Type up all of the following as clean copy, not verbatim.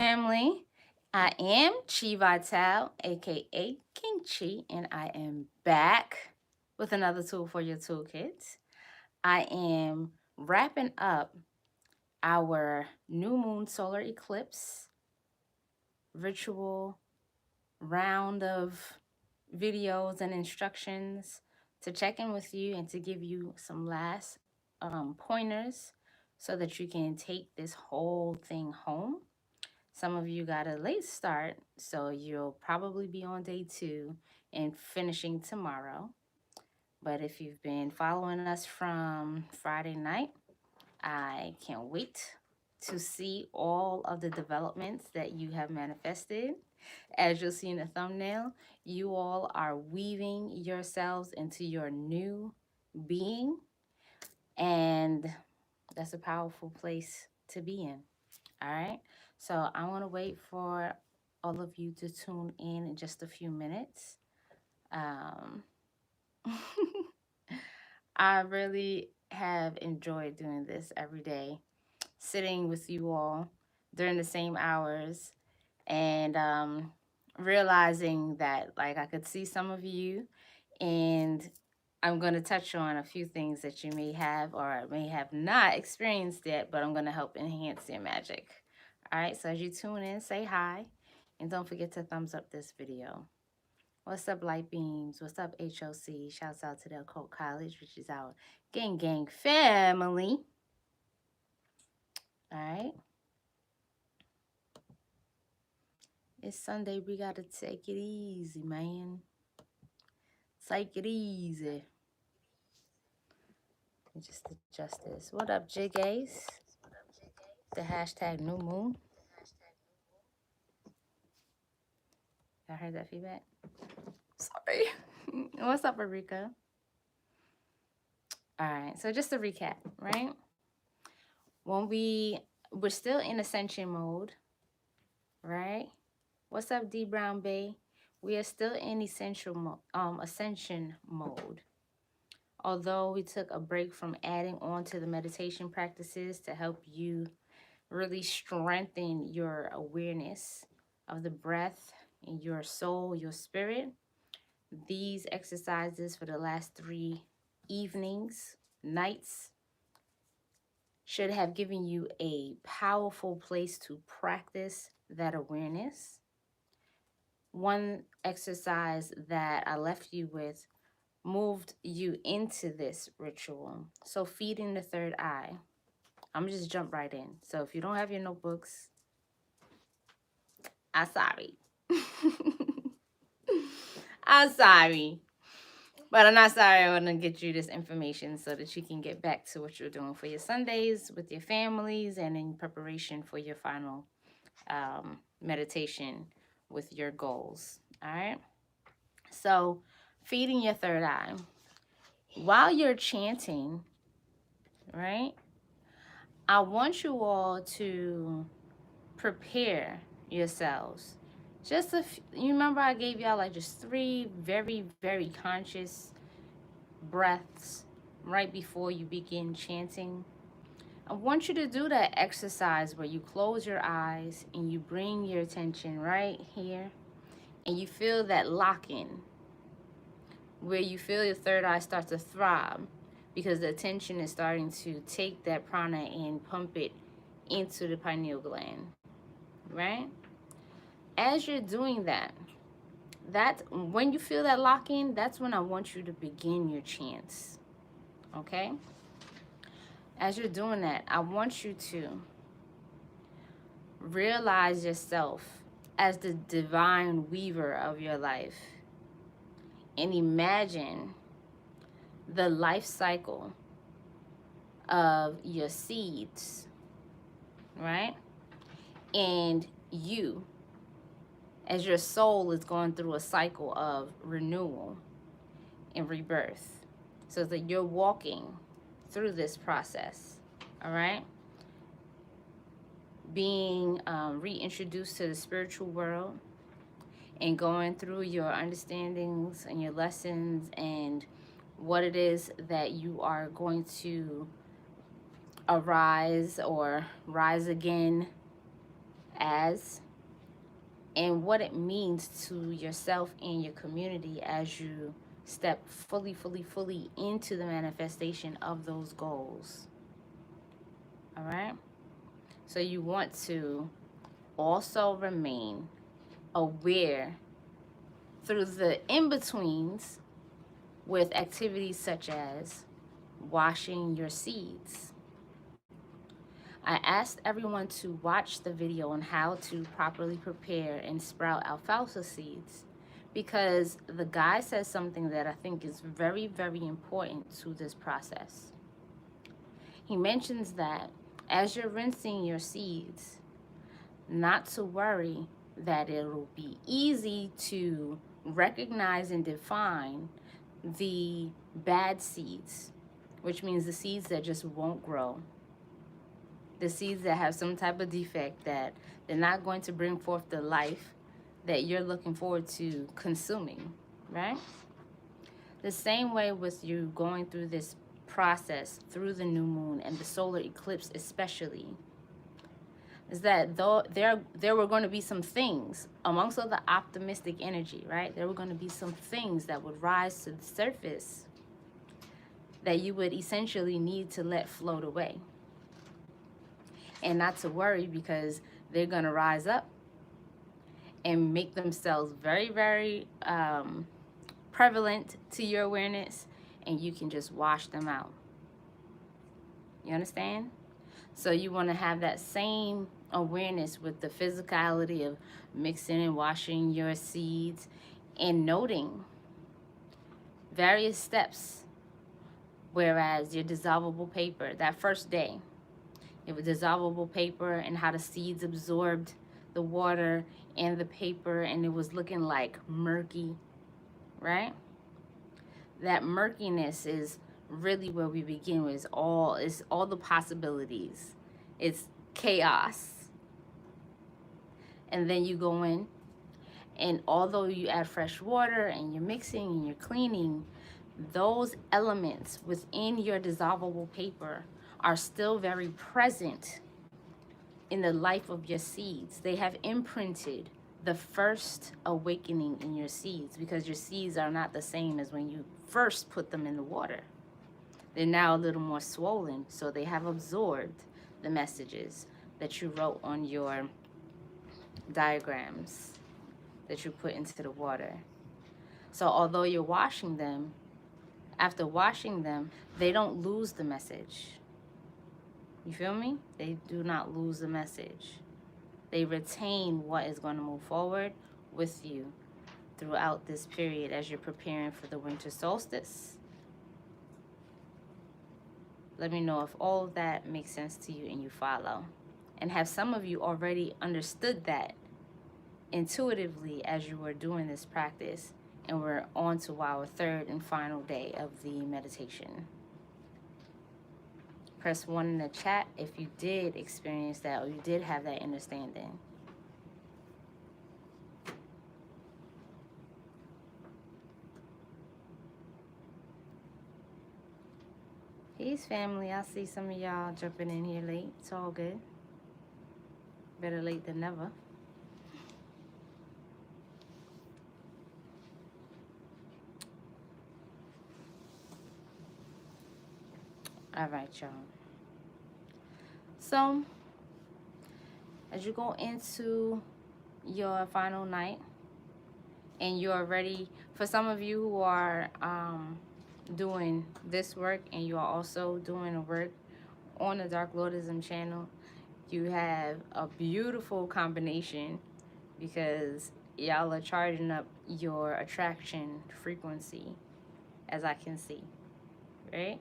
family. I am Chi Vital, aka King Chi, and I am back with another tool for your toolkit. I am wrapping up our new moon solar eclipse ritual round of videos and instructions to check in with you and to give you some last pointers so that you can take this whole thing home. Some of you got a late start, so you'll probably be on day 2 and finishing tomorrow. But if you've been following us from Friday night, I can't wait to see all of the developments that you have manifested. As you'll see in the thumbnail, you all are weaving yourselves into your new being, and that's a powerful place to be in. All right. So I want to wait for all of you to tune in just a few minutes. Um, I really have enjoyed doing this every day, sitting with you all during the same hours and realizing that, like, I could see some of you, and I'm going to touch on a few things that you may have or may have not experienced yet, but I'm going to help enhance your magic. All right, so as you tune in, say hi, and don't forget to thumbs up this video. What's up, Light Beams? What's up, HOC? Shouts out to the Occult College, which is our gang family. All right. It's Sunday. We got to take it easy, man. Take it easy. Let me just adjust this. What up, Jig Ace? The hashtag new moon. I heard that feedback. Sorry. What's up, Erika? All right. So just to recap, right? When we're still in ascension mode, right? What's up, D Brown Bay? We are still in ascension mode. Although we took a break from adding on to the meditation practices to help you really strengthen your awareness of the breath in your soul, your spirit. These exercises for the last 3 evenings, nights, should have given you a powerful place to practice that awareness. One exercise that I left you with moved you into this ritual. So feeding the third eye. I'm just jump right in. So if you don't have your notebooks, I'm sorry. I'm sorry. But I'm not sorry. I want to get you this information so that you can get back to what you're doing for your Sundays with your families and in preparation for your final meditation with your goals. All right. So feeding your third eye. While you're chanting, right, I want you all to prepare yourselves. You remember I gave y'all like just 3 very, very conscious breaths right before you begin chanting. I want you to do that exercise where you close your eyes and you bring your attention right here and you feel that lock-in where you feel your third eye start to throb because the attention is starting to take that prana and pump it into the pineal gland, right? As you're doing that, when you feel that lock-in, that's when I want you to begin your chants, okay? As you're doing that, I want you to realize yourself as the divine weaver of your life and imagine the life cycle of your seeds, right? And you, as your soul is going through a cycle of renewal and rebirth, so that you're walking through this process, all right? Being reintroduced to the spiritual world and going through your understandings and your lessons and what it is that you are going to arise or rise again as and what it means to yourself and your community as you step fully into the manifestation of those goals. All right? So you want to also remain aware through the in-betweens with activities such as washing your seeds. I asked everyone to watch the video on how to properly prepare and sprout alfalfa seeds because the guy says something that I think is very important to this process. He mentions that as you're rinsing your seeds, not to worry that it'll be easy to recognize and define the bad seeds, which means the seeds that just won't grow. The seeds that have some type of defect that they're not going to bring forth the life that you're looking forward to consuming, right? The same way with you going through this process through the new moon and the solar eclipse especially, is that though there were going to be some things amongst all the optimistic energy, right? There were going to be some things that would rise to the surface that you would essentially need to let float away. And not to worry because they're going to rise up and make themselves very prevalent to your awareness, and you can just wash them out. You understand? So you want to have that same awareness with the physicality of mixing and washing your seeds and noting various steps. Whereas your dissolvable paper, that first day, it was dissolvable paper and how the seeds absorbed the water and the paper, and it was looking like murky, right? That murkiness is really where we begin with all the possibilities. It's chaos. And then you go in, and although you add fresh water and you're mixing and you're cleaning, those elements within your dissolvable paper are still very present in the life of your seeds. They have imprinted the first awakening in your seeds because your seeds are not the same as when you first put them in the water. They're now a little more swollen, so they have absorbed the messages that you wrote on your diagrams that you put into the water. So although you're washing them, after washing them, they don't lose the message. You feel me? They do not lose the message. They retain what is going to move forward with you throughout this period as you're preparing for the winter solstice. Let me know if all of that makes sense to you and you follow. And have some of you already understood that intuitively as you were doing this practice, and we're on to our third and final day of the meditation. Press 1 in the chat if you did experience that or you did have that understanding. Peace, family. I see some of y'all jumping in here late. It's all good. Better late than never. All right, y'all. So, as you go into your final night, and you're ready, for some of you who are doing this work, and you are also doing the work on the Dark Lordism channel, you have a beautiful combination because y'all are charging up your attraction frequency, as I can see, right?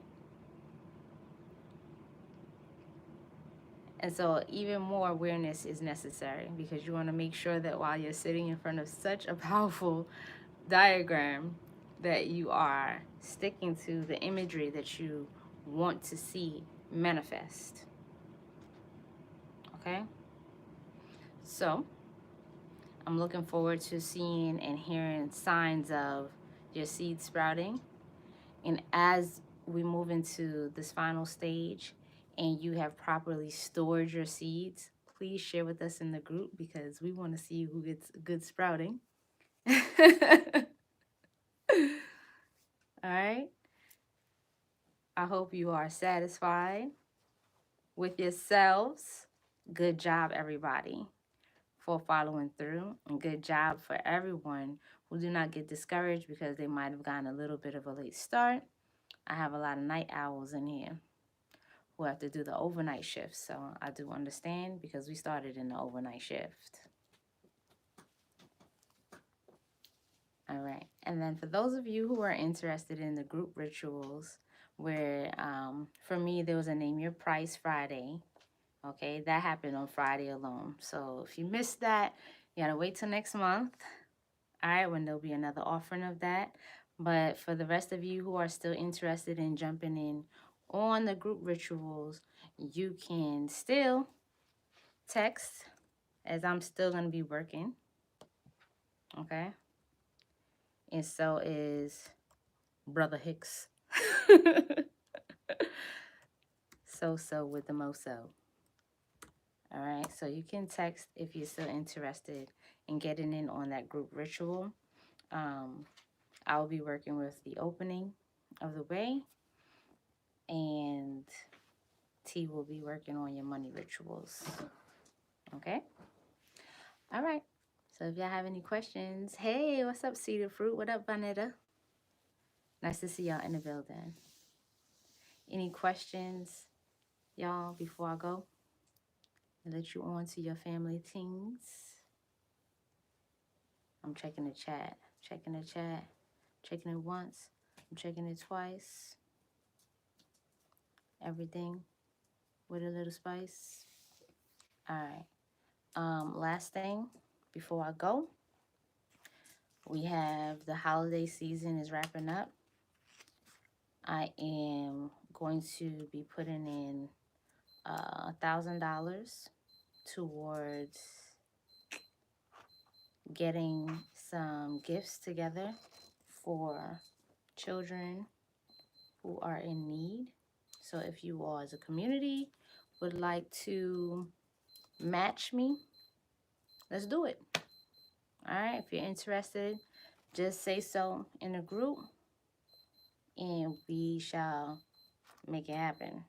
And so even more awareness is necessary because you want to make sure that while you're sitting in front of such a powerful diagram that you are sticking to the imagery that you want to see manifest. Okay? So, I'm looking forward to seeing and hearing signs of your seed sprouting. And as we move into this final stage, and you have properly stored your seeds, please share with us in the group because we want to see who gets good sprouting. All right. I hope you are satisfied with yourselves. Good job, everybody, for following through. And good job for everyone who do not get discouraged because they might have gotten a little bit of a late start. I have a lot of night owls in here who have to do the overnight shift. So I do understand because we started in the overnight shift. All right. And then for those of you who are interested in the group rituals, where for me, there was a Name Your Price Friday. Okay, that happened on Friday alone. So if you missed that, you gotta wait till next month. All right, when there'll be another offering of that. But for the rest of you who are still interested in jumping in on the group rituals, you can still text, as I'm still gonna be working. Okay. And so is Brother Hicks. So with the Moso. All right, so you can text if you're still interested in getting in on that group ritual. I'll be working with the opening of the way, and T will be working on your money rituals. Okay? All right. So if y'all have any questions, hey, what's up, Cedar Fruit? What up, Vanetta? Nice to see y'all in the building. Any questions, y'all, before I go and let you on to your family things? I'm checking the chat, checking the chat, checking it once, I'm checking it twice. Everything with a little spice. All right. Last thing before I go, we have the holiday season is wrapping up. I am going to be putting in $1,000 towards getting some gifts together for children who are in need. So if you all as a community would like to match me, let's do it. All right, if you're interested, just say so in the group and we shall make it happen.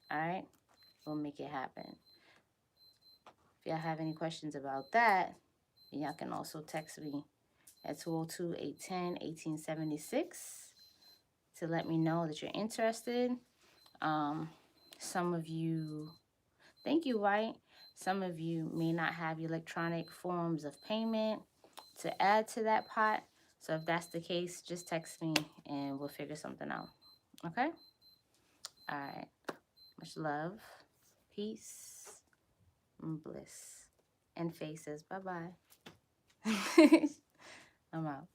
All right, we'll make it happen. If y'all have any questions about that, y'all can also text me at 202-810-1876 to let me know that you're interested. Some of you, thank you, White. Some of you may not have electronic forms of payment to add to that pot. So if that's the case, just text me and we'll figure something out. Okay? All right. Much love, peace, and bliss. And faces. Bye-bye. I'm out.